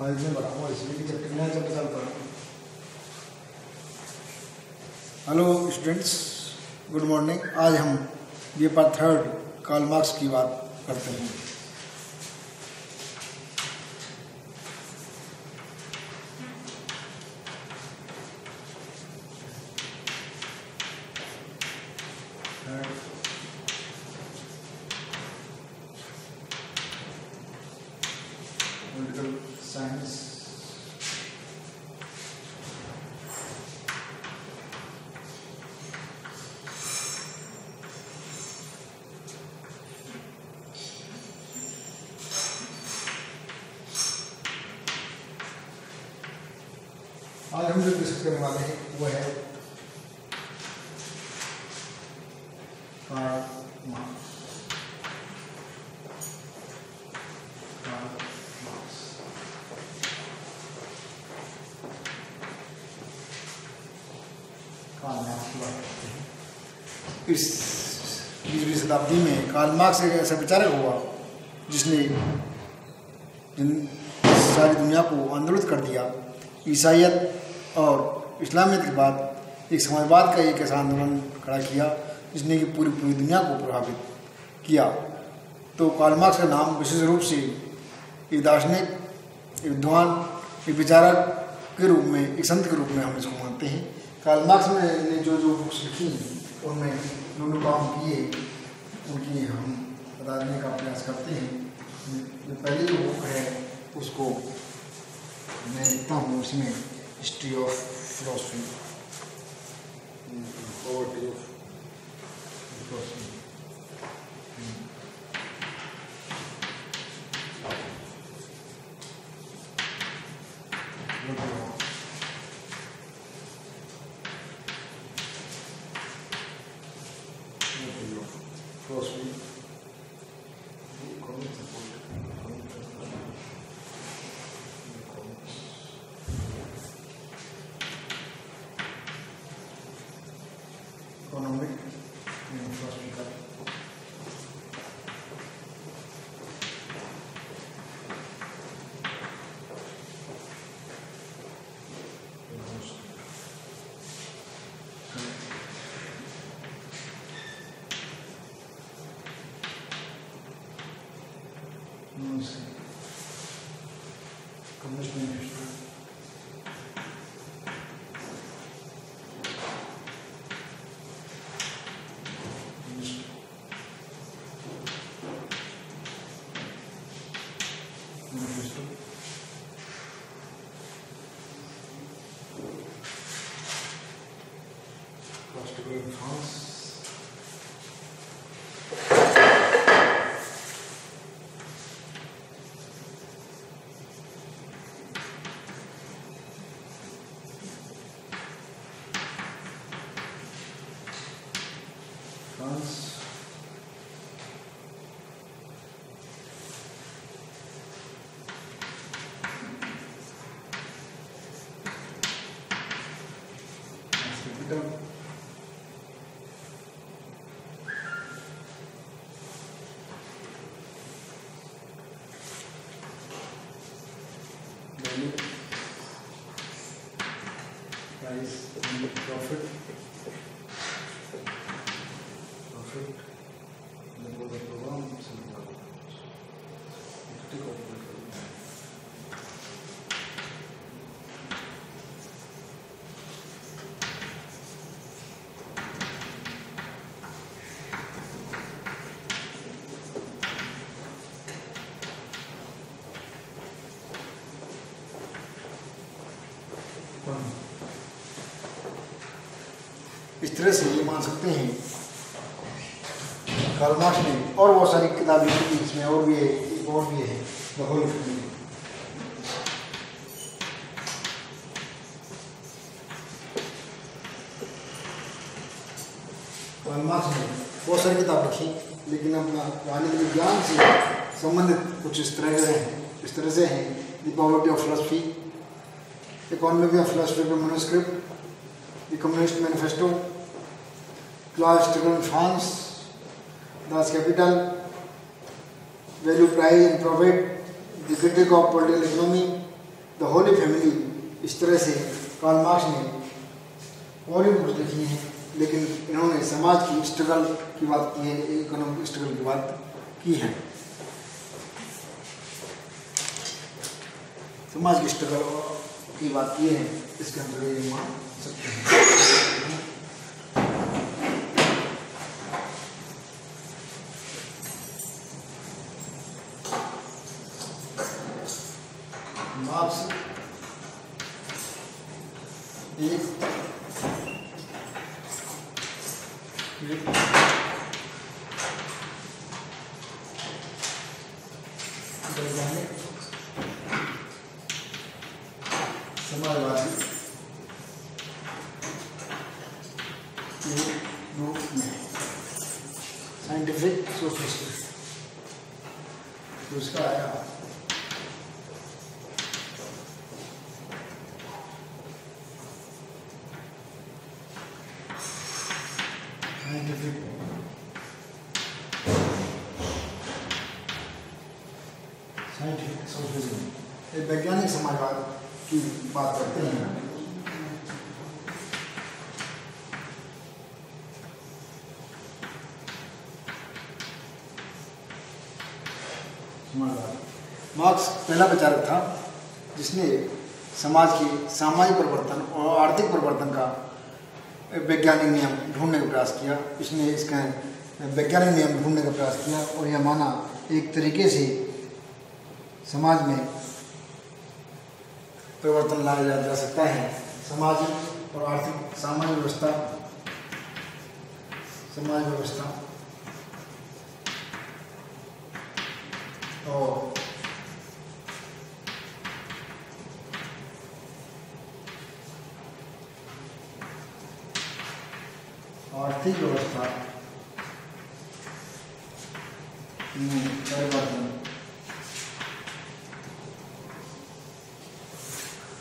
File में भरा हुआ इसलिए कि चैप्टर नया चैप्टर चालू करा। Hello students, good morning. आज हम ये पार्ट थर्ड कार्ल मार्क्स की बात करते हैं। पॉलिटिकल साइंस आज हम जो डिस्कस करने वाले हैं वो है कार्ल मार्क्स। इस 20वीं शताब्दी में कार्ल मार्क्स एक ऐसा विचारक हुआ जिसने सारी दुनिया को आंदोलित कर दिया। ईसाईयत और इस्लामियत के बाद एक समाजवाद का एक ऐसा आंदोलन खड़ा किया जिसने कि पूरी दुनिया को प्रभावित किया। तो कार्ल मार्क्स का नाम विशेष रूप से एक दार्शनिक, एक विद्वान, एक विचारक के रूप में, एक संत के रूप में हम इसको मानते हैं। कार्ल मार्क्स ने जो बुक्स लिखी उनमें जो काम किए उनकी हम बताने का प्रयास करते हैं। जो पहली जो बुक है उसको मैं लिखता हूँ, उसमें history of philosophy, poverty of philosophy. Economic and philosophical. Communist manifesto. In France, capital. Price and profit, then go the program, इस तरह से ये मान सकते हैं कार्ल मार्क्स ने और बहुत सारी किताबें लिखी, इसमें और भी है, एक और भी है the whole family. Karl Marx ने बहुत सारी किताब लिखी, लेकिन अपना राजनीतिक विज्ञान से संबंधित कुछ इस तरह से हैं the poverty of philosophy, economy of philosophy का manuscript, the communist manifesto, class struggle in France, Das Kapital, Value, Price and Profit, The Critique of Political Economy, the Holi family, इस तरह से कार्ल मार्क्स ने और भी बुक लिखी हैं, लेकिन इन्होंने समाज की स्ट्रगल की बात की है, इकोनॉमिक स्ट्रगल की बात की है। समाज की स्ट्रगल की बात की है, इसके अंदर ये मान सकते हैं। मार्क्स एक वैज्ञानिक समाजवादी के रूप में साइंटिफिक सोशलिस्ट उसका आया। साइंटिफिक सोशलिज्म, एक वैज्ञानिक समाजवाद की बात करते हैं। मार्क्स पहला विचारक था जिसने समाज के सामाजिक परिवर्तन और आर्थिक परिवर्तन का वैज्ञानिक नियम ढूंढने का प्रयास किया। इसने इसका वैज्ञानिक नियम ढूंढने का प्रयास किया और यह माना एक तरीके से समाज में परिवर्तन लाया जा सकता है। सामाजिक और आर्थिक सामाजिक व्यवस्था और आर्थिक व्यवस्था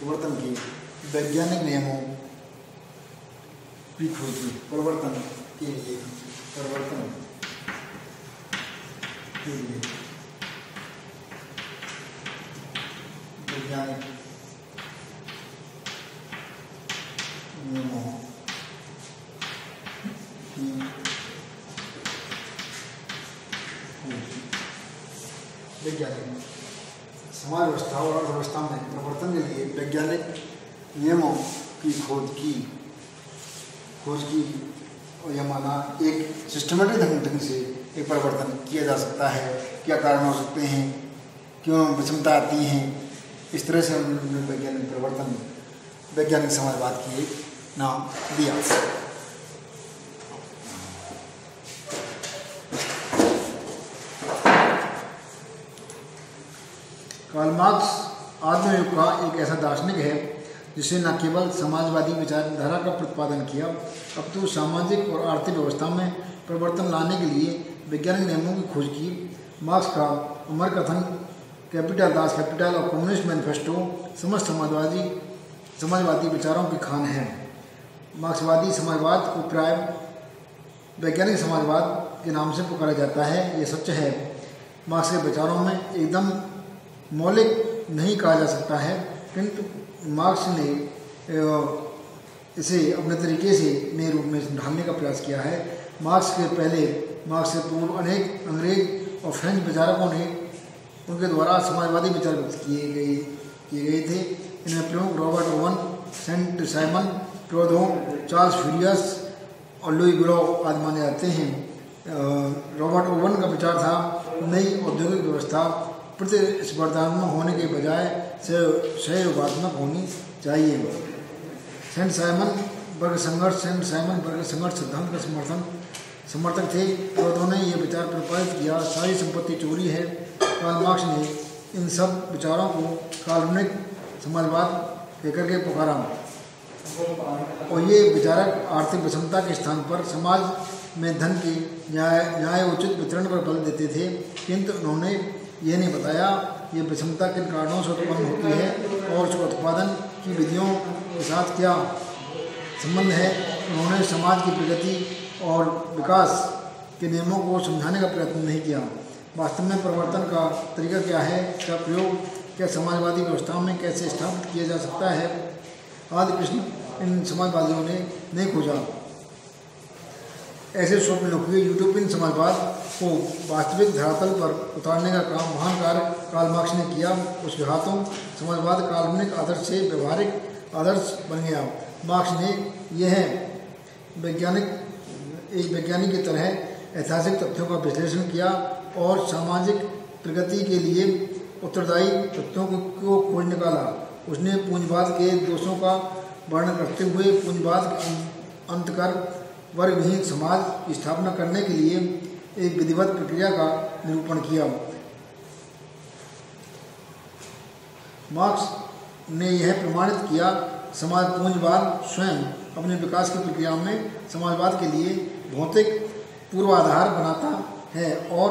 परिवर्तन की वैज्ञानिक नियमों की खोज की। परिवर्तन के लिए वैज्ञानिक नियमों की वैज्ञानिक समाज व्यवस्था और अर्थव्यवस्था में परिवर्तन के लिए वैज्ञानिक नियमों की खोज की और यह माना एक सिस्टमेटिक ढंग से एक परिवर्तन किया जा सकता है। क्या कारण हो सकते हैं, क्यों विषमता आती हैं, इस तरह से उन्होंने वैज्ञानिक परिवर्तन वैज्ञानिक समाजवाद की एक नाम दिया। कार्ल मार्क्स आधुनिक युग का एक ऐसा दार्शनिक है जिसने न केवल समाजवादी विचारधारा का प्रतिपादन किया, अपितु सामाजिक और आर्थिक व्यवस्था में परिवर्तन लाने के लिए वैज्ञानिक नियमों की खोज की। मार्क्स का अमर कथन कैपिटल, दास कैपिटल और कम्युनिस्ट मैनिफेस्टो समस्त समाजवादी विचारों की खान है। मार्क्सवादी समाजवाद को प्राय वैज्ञानिक समाजवाद के नाम से पुकारा जाता है। ये सच है। मार्क्स के विचारों में एकदम मौलिक नहीं कहा जा सकता है, किंतु मार्क्स ने इसे अपने तरीके से नए रूप में ढालने का प्रयास किया है। मार्क्स से पूर्व अनेक अंग्रेज और फ्रेंच विचारकों ने उनके द्वारा समाजवादी विचार व्यक्त किए गए थे। इनमें प्रमुख Robert Owen, Saint Simon, Proudhon, Charles Fourier और लुई ब्लो आदि माने जाते हैं। रॉबर्ट ओवन का विचार था नई औद्योगिक व्यवस्था प्रतिस्पर्धात्मक होने के बजाय सहयोगात्मक होनी चाहिए। सेंट साइमन वर्ग संघर्ष सिद्धांत का समर्थक थे और उन्होंने ये विचार प्रतिपादित किया सारी संपत्ति चोरी है। कार्ल मार्क्स ने इन सब विचारों को काल्पनिक समाजवाद कहकर के पुकारा और ये विचारक आर्थिक विषमता के स्थान पर समाज में धन के न्याय उचित वितरण पर बल देते थे, किंतु उन्होंने यह नहीं बताया ये विषमता किन कारणों से उत्पन्न होती है और उसके उत्पादन की विधियों के साथ क्या संबंध है। उन्होंने समाज की प्रगति और विकास के नियमों को समझाने का प्रयत्न नहीं किया। वास्तव में परिवर्तन का तरीका क्या है, इसका प्रयोग क्या समाजवादी व्यवस्था में कैसे स्थापित किया जा सकता है आदि प्रश्न इन समाजवादियों ने नहीं खोजा। ऐसे स्वप्नलोकी यूटोपियन समाजवाद को वास्तविक धरातल पर उतारने का काम महान कार्य कार्ल मार्क्स ने किया। उसके हाथों समाजवाद काल्पनिक आदर्श से व्यवहारिक आदर्श बन गया। मार्क्स ने यह एक वैज्ञानिक की तरह ऐतिहासिक तथ्यों का विश्लेषण किया और सामाजिक प्रगति के लिए उत्तरदायी तथ्यों को खोज निकाला। उसने पूंजीवाद के दोषों का वर्णन करते हुए पूंजीवाद के अंत कर वर्ग विहीन समाज की स्थापना करने के लिए एक विधिवत प्रक्रिया का निरूपण किया। मार्क्स ने यह प्रमाणित किया समाज पूंजीवाद स्वयं अपने विकास की प्रक्रिया में समाजवाद के लिए भौतिक पूर्वाधार बनाता है और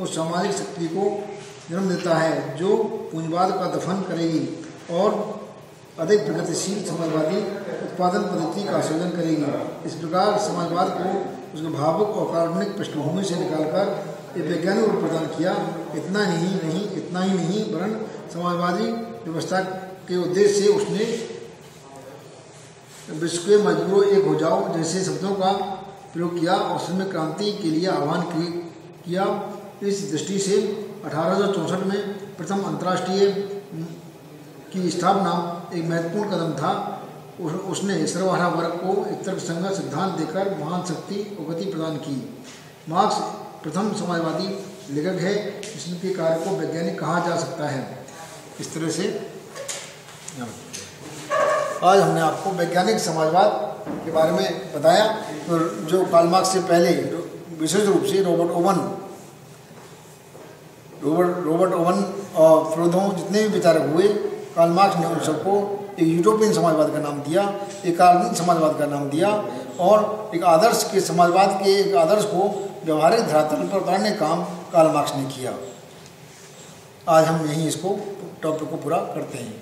उस सामाजिक शक्ति को जन्म देता है जो पूंजीवाद का दफन करेगी और अधिक प्रगतिशील समाजवादी उत्पादन पद्धति का सृजन करेगी। इस प्रकार समाजवाद को उसके भावुक और काल्पनिक पृष्ठभूमि से निकालकर एक वैज्ञानिक रूप प्रदान किया। इतना ही नहीं वरन समाजवादी व्यवस्था के उद्देश्य से उसने विश्व के मजबूरों एक हो जाओ जैसे शब्दों का प्रयोग किया और श्रमिक क्रांति के लिए आह्वान किया। इस दृष्टि से 1864 में प्रथम अंतर्राष्ट्रीय की स्थापना एक महत्वपूर्ण कदम था। उसने सर्वहारा वर्ग को एक तर्कसंगत सिद्धांत देकर महान शक्ति और गति प्रदान की। मार्क्स प्रथम समाजवादी लेखक है जिसके कार्य को वैज्ञानिक कहा जा सकता है। इस तरह से आज हमने आपको वैज्ञानिक समाजवाद के बारे में बताया। तो जो कार्ल मार्क्स से पहले विशेष रूप से रॉबर्ट ओवन और फ्रोदो जितने भी विचारक हुए, कार्ल मार्क्स ने उन सबको एक यूटोपियन समाजवाद का नाम दिया, एक काल्पनिक समाजवाद का नाम दिया और एक आदर्श के समाजवाद के एक आदर्श को व्यवहारिक धरातल पर उतारने का काम कार्ल मार्क्स ने किया। आज हम यहीं इसको टॉपिक को पूरा करते हैं।